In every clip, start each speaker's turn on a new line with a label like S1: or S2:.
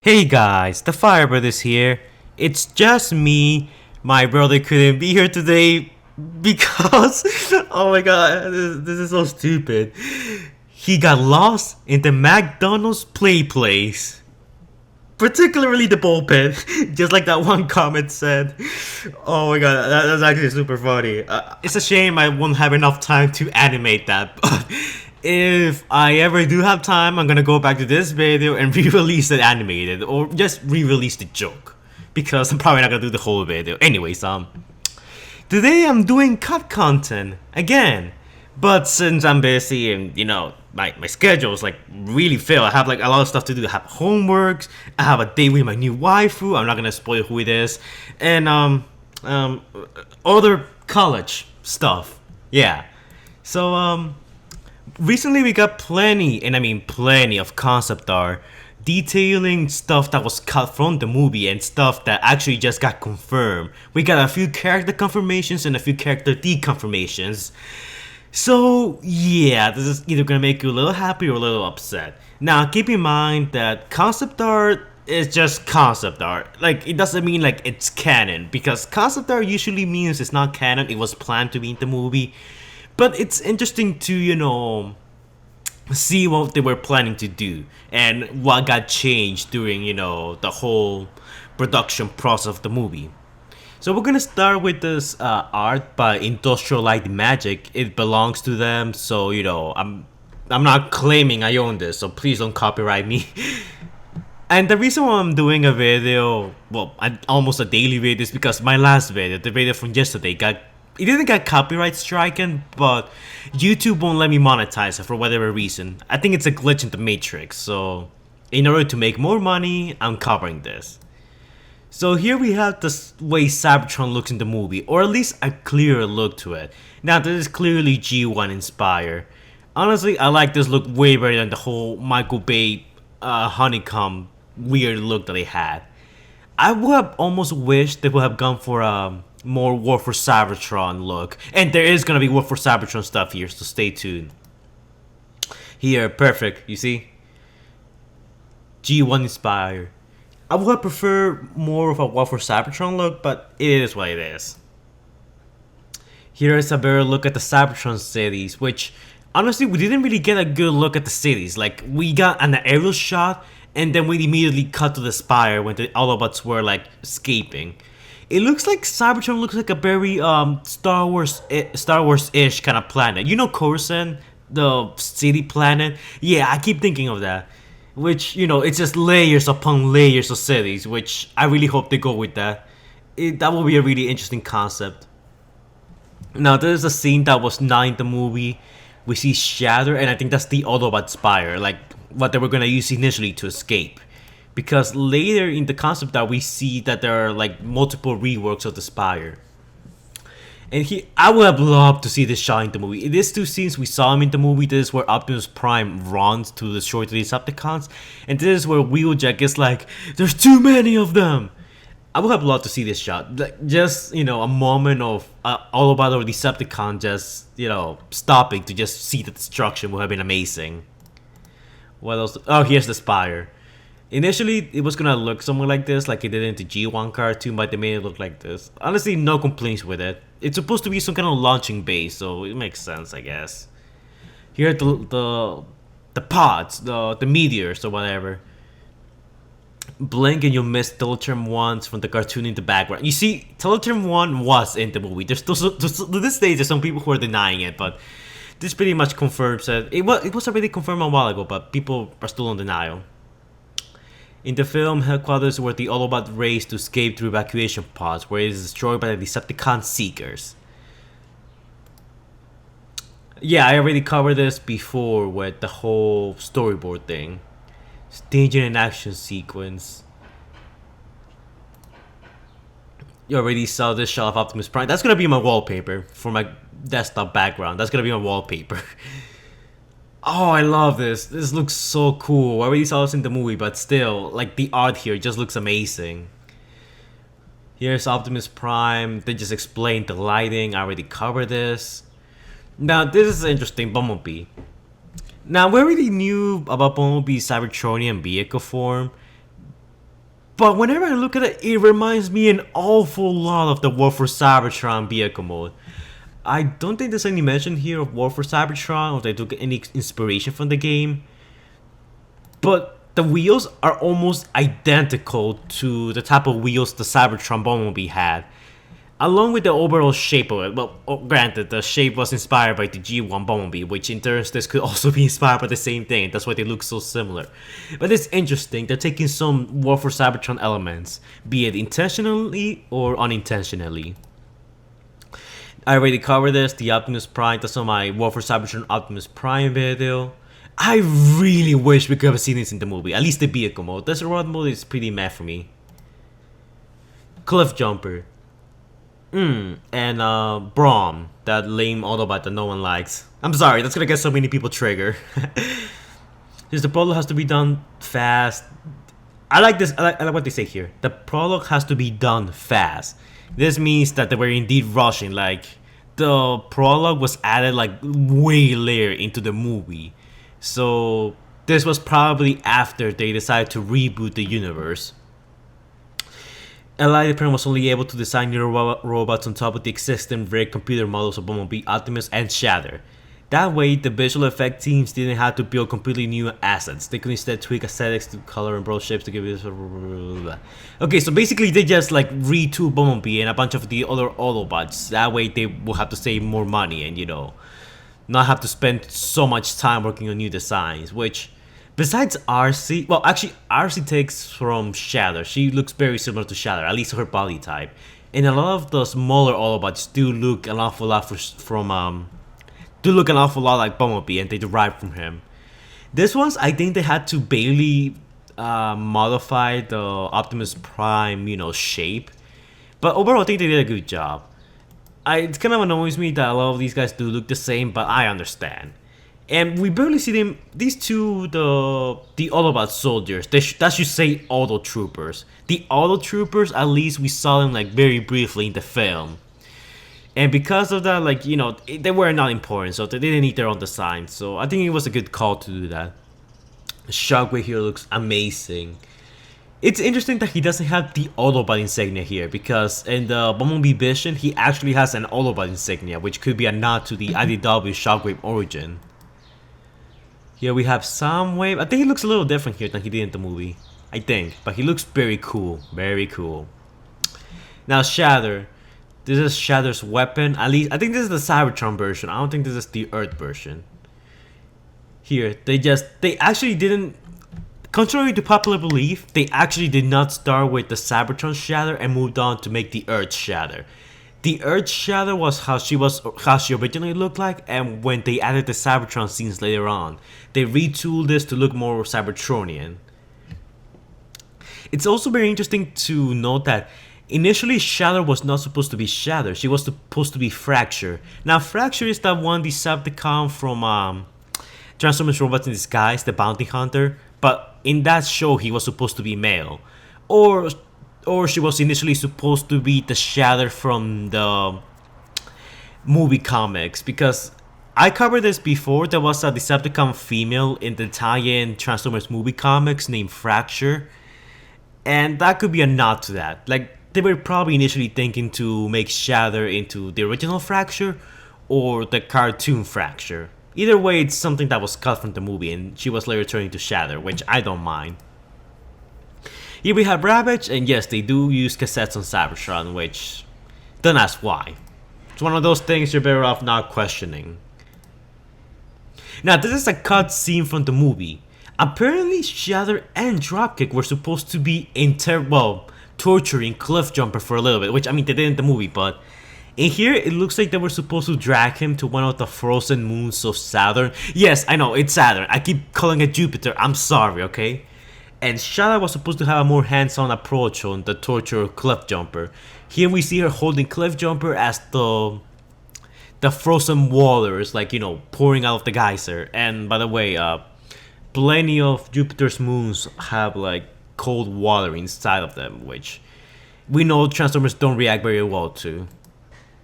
S1: Hey guys, the Firebird is here. It's just me. My brother couldn't be here today because oh my god, this is so stupid. He got lost in the McDonald's play place. Particularly the bullpen, just like that one comment said. Oh my god, that's actually super funny. It's a shame I won't have enough time to animate that, but if I ever do have time, I'm gonna go back to this video and re-release it animated, or just re-release the joke, because I'm probably not gonna do the whole video. Anyways, today I'm doing cut content again, but since I'm busy and my schedule is like really filled, I have like a lot of stuff to do. I have homeworks, I have a date with my new waifu. I'm not gonna spoil who it is, and other college stuff. Yeah, so recently we got plenty, and I mean plenty of concept art detailing stuff that was cut from the movie and stuff that actually just got confirmed. We got a few character confirmations and a few character deconfirmations. So yeah, this is either gonna make you a little happy or a little upset. Now keep in mind that concept art is just concept art. Like, it doesn't mean like it's canon, because concept art usually means it's not canon, it was planned to be in the movie. But it's interesting to, see what they were planning to do and what got changed during, the whole production process of the movie. So we're gonna start with this art by Industrial Light Magic. It belongs to them, so I'm not claiming I own this, so please don't copyright me. And the reason why I'm doing a video, well, almost a daily video, is because my last video, the video from yesterday, it didn't get copyright stricken, but YouTube won't let me monetize it for whatever reason. I think it's a glitch in the matrix, so in order to make more money, I'm covering this. So here we have the way Cybertron looks in the movie, or at least a clearer look to it. Now this is clearly G1 inspired. Honestly, I like this look way better than the whole Michael Bay honeycomb weird look that they had. I would have almost wished they would have gone for a more War for Cybertron look. And there is gonna be War for Cybertron stuff here, so stay tuned. Here, perfect, you see? G1 inspired. I would have preferred more of a War for Cybertron look, but it is what it is. Here is a better look at the Cybertron cities, which honestly we didn't really get a good look at the cities. Like, we got an aerial shot, and then we immediately cut to the spire when the Autobots were like escaping. It looks like Cybertron looks like a very Star Wars-ish kind of planet. You know Coruscant, the city planet? Yeah, I keep thinking of that. Which, it's just layers upon layers of cities, which I really hope they go with that. That will be a really interesting concept. Now, there's a scene that was not in the movie. We see Shatter, and I think that's the Autobot Spire, like what they were gonna use initially to escape. Because later in the concept art, we see that there are like multiple reworks of the Spire. And I would have loved to see this shot in the movie. In these two scenes, we saw him in the movie. This is where Optimus Prime runs to destroy the Decepticons. And this is where Wheeljack is like, there's too many of them. I would have loved to see this shot. Like, just, a moment of Autobot or Decepticon just, stopping to just see the destruction would have been amazing. What else? Oh, here's the Spire. Initially, it was gonna look somewhere like this, like it did in the G1 cartoon, but they made it look like this. Honestly, no complaints with it. It's supposed to be some kind of launching base, so it makes sense, I guess. Here are the pods, the meteors or whatever. Blink and you'll miss Teleterm 1 from the cartoon in the background. You see, Teleterm 1 was in the movie. There's still, to this day, there's some people who are denying it, but this pretty much confirms that it was already confirmed a while ago, but people are still in denial. In the film, headquarters were the Autobot race to escape through evacuation pods, where it is destroyed by the Decepticon Seekers. Yeah, I already covered this before with the whole storyboard thing. Staging an action sequence. You already saw this shot of Optimus Prime. That's gonna be my wallpaper for my desktop background. That's gonna be my wallpaper. Oh, I love this. This looks so cool. I already saw this in the movie, but still, like, the art here just looks amazing. Here's Optimus Prime. They just explained the lighting. I already covered this. Now, this is interesting. Bumblebee. Now, we already knew about Bumblebee's Cybertronian vehicle form, But whenever I look at it, it reminds me an awful lot of the War for Cybertron vehicle mode. I don't think there's any mention here of War for Cybertron or they took any inspiration from the game. But the wheels are almost identical to the type of wheels the Cybertron Bumblebee had. Along with the overall shape of it. Well, granted, the shape was inspired by the G1 Bumblebee, which in turn this could also be inspired by the same thing. That's why they look so similar. But it's interesting, they're taking some War for Cybertron elements, be it intentionally or unintentionally. I already covered this, the Optimus Prime, that's on my War for Cybertron Optimus Prime video. I really wish we could have seen this in the movie, at least the vehicle mode. This road mode is pretty meh for me. Cliffjumper. And Braum, that lame Autobot that no one likes. I'm sorry, that's gonna get so many people triggered. Because the prologue has to be done fast. I like this, I like what they say here. The prologue has to be done fast. This means that they were indeed rushing, like, the prologue was added like way later into the movie. So, this was probably after they decided to reboot the universe. Eli was only able to design new robots on top of the existing rigged computer models of Bumblebee, Optimus, and Shatter. That way, the visual effect teams didn't have to build completely new assets. They could instead tweak aesthetics to color and broad shapes to give it. Okay, so basically they just like retool Bumblebee and a bunch of the other Autobots. That way they will have to save more money and, you know, not have to spend so much time working on new designs, which... Besides RC, well actually RC takes from Shatter. She looks very similar to Shatter, at least her body type. And a lot of the smaller Autobots do look an awful lot like Bumblebee, and they derive from him. This one's, I think they had to barely modify the Optimus Prime, you know, shape. But overall I think they did a good job. It kind of annoys me that a lot of these guys do look the same, but I understand. And we barely see them, these two, the Autobot soldiers, that should say Auto Troopers. The Auto Troopers, at least we saw them like very briefly in the film. And because of that, like, you know, they were not important, so they didn't need their own design. So I think it was a good call to do that. Shockwave here looks amazing. It's interesting that he doesn't have the Autobot insignia here, because in the Bumblebee Vision, he actually has an Autobot insignia, which could be a nod to the IDW Shockwave origin. Here we have Soundwave. I think he looks a little different here than he did in the movie. I think. But he looks very cool. Very cool. Now Shatter. This is Shatter's weapon. At least, I think this is the Cybertron version. I don't think this is the Earth version. Here, they actually didn't... Contrary to popular belief, they actually did not start with the Cybertron Shatter and moved on to make the Earth Shatter. The Earth Shadow was how she originally looked like, and when they added the Cybertron scenes later on, they retooled this to look more Cybertronian. It's also very interesting to note that initially Shadow was not supposed to be Shadow, she was supposed to be Fracture. Now Fracture is that one Decepticon from Transformers Robots in Disguise, the bounty hunter, but in that show he was supposed to be male. Or she was initially supposed to be the Shatter from the movie comics, because I covered this before. There was a Decepticon female in the tie-in Transformers movie comics named Fracture, and that could be a nod to that. Like, they were probably initially thinking to make Shatter into the original Fracture or the cartoon Fracture. Either way, it's something that was cut from the movie and she was later turned into Shatter, which I don't mind. Here we have Ravage, and yes, they do use cassettes on Cybertron, which, don't ask why. It's one of those things you're better off not questioning. Now, this is a cut scene from the movie. Apparently, Shatter and Dropkick were supposed to be torturing Cliffjumper for a little bit, which, I mean, they did in the movie, but in here, it looks like they were supposed to drag him to one of the frozen moons of Saturn. Yes, I know, it's Saturn. I keep calling it Jupiter. I'm sorry, okay? And Shadow was supposed to have a more hands-on approach on the torture of Cliffjumper. Here we see her holding Cliffjumper as the frozen water is, like, you know, pouring out of the geyser. And by the way, plenty of Jupiter's moons have like cold water inside of them, which we know Transformers don't react very well to.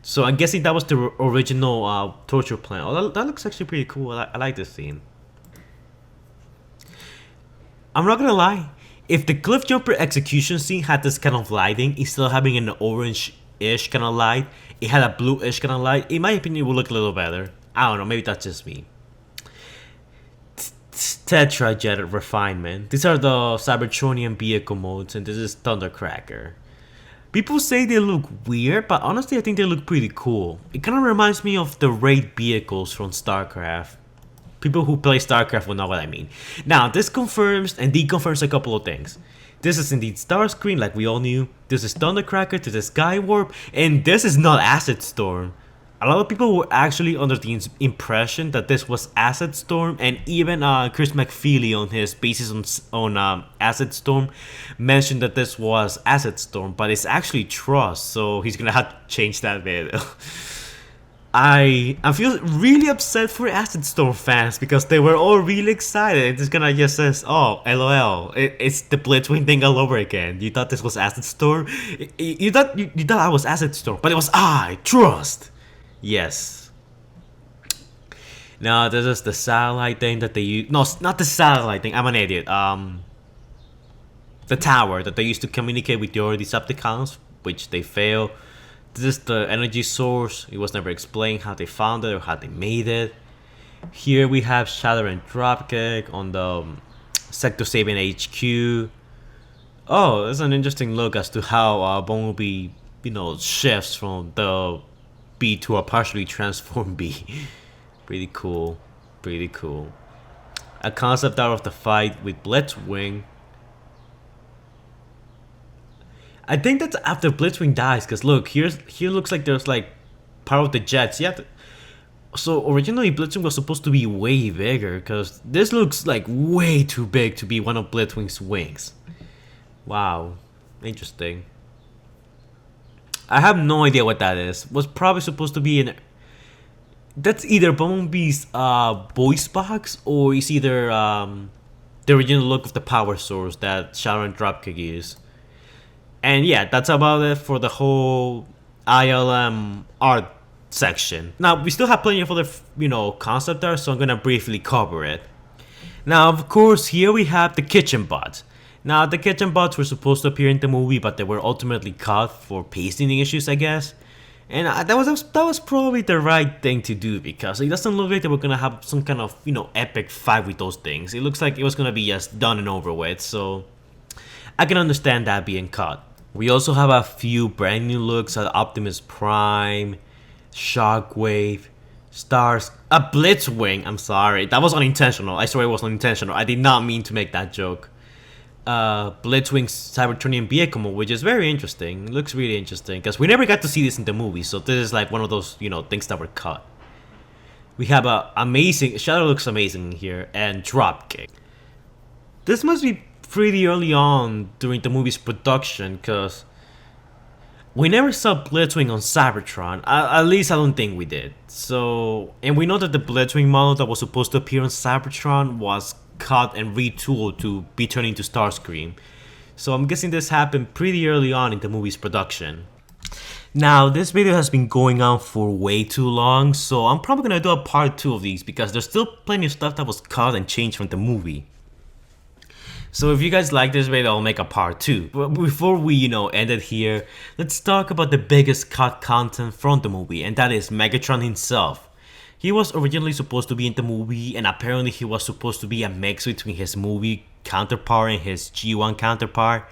S1: So I'm guessing that was the original torture plan. Oh, that looks actually pretty cool. I like this scene. I'm not gonna lie, If the Cliffjumper execution scene had this kind of lighting, instead of having an orange-ish kind of light, it had a blue-ish kind of light, in my opinion, it would look a little better. I don't know, maybe that's just me. Tetrajet refinement. These are the Cybertronian vehicle modes, and this is Thundercracker. People say they look weird, but honestly I think they look pretty cool. It kind of reminds me of the raid vehicles from StarCraft. People who play StarCraft will know what I mean. Now, this confirms and deconfirms a couple of things. This is indeed Starscream, like we all knew. This is Thundercracker, this is Skywarp, and this is not Acid Storm. A lot of people were actually under the impression that this was Acid Storm, and even Chris McFeely on his basis on Acid Storm mentioned that this was Acid Storm, but it's actually Trust, so he's gonna have to change that video. I feel really upset for Acid Storm fans because they were all really excited. It's gonna just says, oh, LOL, it's the Blitzwing thing all over again. You thought this was Acid Storm? You thought I was Acid Storm, but it was Trust. Yes. Now this is the satellite thing that they use. No, not the satellite thing. I'm an idiot. The tower that they used to communicate with the other Decepticons, which they fail. This is the energy source. It was never explained how they found it or how they made it. Here we have Shadow and Dropkick on the Sector 7 HQ. Oh, that's an interesting look as to how Bumblebee, shifts from the B to a partially transformed B. Pretty cool. Pretty cool. A concept art of the fight with Blitzwing. I think that's after Blitzwing dies, because look, here looks like there's like part of the jets. Yeah. So originally Blitzwing was supposed to be way bigger, because this looks like way too big to be one of Blitzwing's wings. Wow. Interesting. I have no idea what that is. Was probably supposed to be that's either Bumblebee's voice box, or it's either the original look of the power source that Shadow and Dropkick use. And yeah, that's about it for the whole ILM art section. Now, we still have plenty of other, concept art, so I'm gonna briefly cover it. Now, of course, here we have the kitchen bots. Now, the kitchen bots were supposed to appear in the movie, but they were ultimately cut for pacing issues, I guess. And that was probably the right thing to do, because it doesn't look like they were gonna have some kind of, epic fight with those things. It looks like it was gonna be just done and over with, so I can understand that being cut. We also have a few brand new looks at Optimus Prime, Shockwave, a Blitzwing. I'm sorry, that was unintentional. I swear it was unintentional. I did not mean to make that joke. Blitzwing's Cybertronian vehicle mode, which is very interesting. It looks really interesting because we never got to see this in the movie, so this is like one of those things that were cut. We have a amazing Shadow, looks amazing here, and Dropkick. This must be pretty early on during the movie's production, because we never saw Blitzwing on Cybertron. At least I don't think we did. So, and we know that the Blitzwing model that was supposed to appear on Cybertron was cut and retooled to be turned into Starscream. So I'm guessing this happened pretty early on in the movie's production. Now, this video has been going on for way too long, so I'm probably gonna do a part 2 of these because there's still plenty of stuff that was cut and changed from the movie. So if you guys like this video, I'll make a part 2. But before we, end it here, let's talk about the biggest cut content from the movie, and that is Megatron himself. He was originally supposed to be in the movie, and apparently he was supposed to be a mix between his movie counterpart and his G1 counterpart.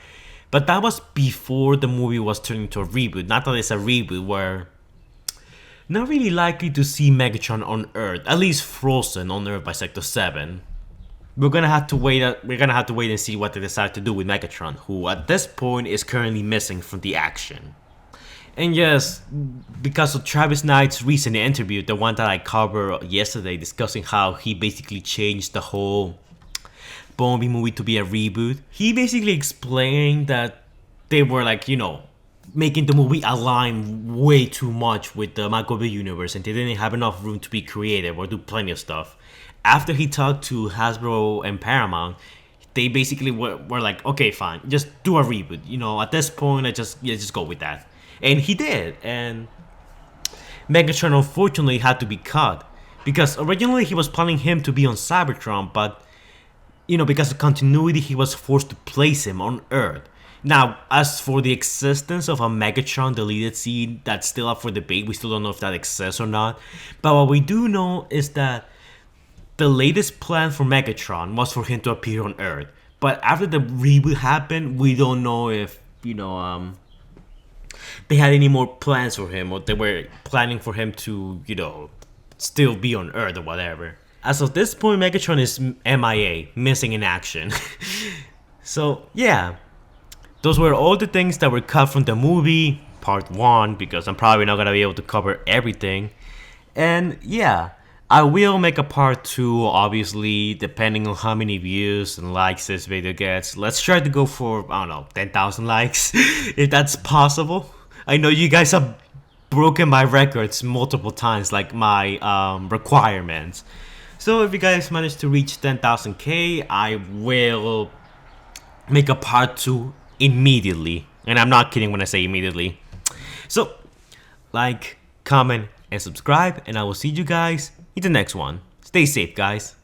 S1: But that was before the movie was turned into a reboot. Not that it's a reboot, we're not really likely to see Megatron on Earth, at least frozen on Earth by Sector 7. We're gonna have to wait and see what they decide to do with Megatron, who at this point is currently missing from the action. And yes, because of Travis Knight's recent interview, the one that I covered yesterday, discussing how he basically changed the whole Bumblebee movie to be a reboot, he basically explained that they were making the movie align way too much with the Michael Bay universe, and they didn't have enough room to be creative or do plenty of stuff. After he talked to Hasbro and Paramount, they basically were like, okay, fine, just do a reboot. At this point, just go with that. And he did, and Megatron unfortunately had to be cut, because originally he was planning him to be on Cybertron, but because of continuity, he was forced to place him on Earth. Now, as for the existence of a Megatron deleted scene, that's still up for debate. We still don't know if that exists or not. But what we do know is that the latest plan for Megatron was for him to appear on Earth. But after the reboot happened, we don't know if, they had any more plans for him, or they were planning for him to, still be on Earth or whatever. As of this point, Megatron is MIA, missing in action. So, yeah. Those were all the things that were cut from the movie, part 1, because I'm probably not going to be able to cover everything. And yeah, I will make a part 2, obviously, depending on how many views and likes this video gets. Let's try to go for, 10,000 likes, if that's possible. I know you guys have broken my records multiple times, like my requirements. So if you guys manage to reach 10,000k, I will make a part 2 immediately. And I'm not kidding when I say immediately. So, like, comment, and subscribe, and I will see you guys in the next one. Stay safe, guys.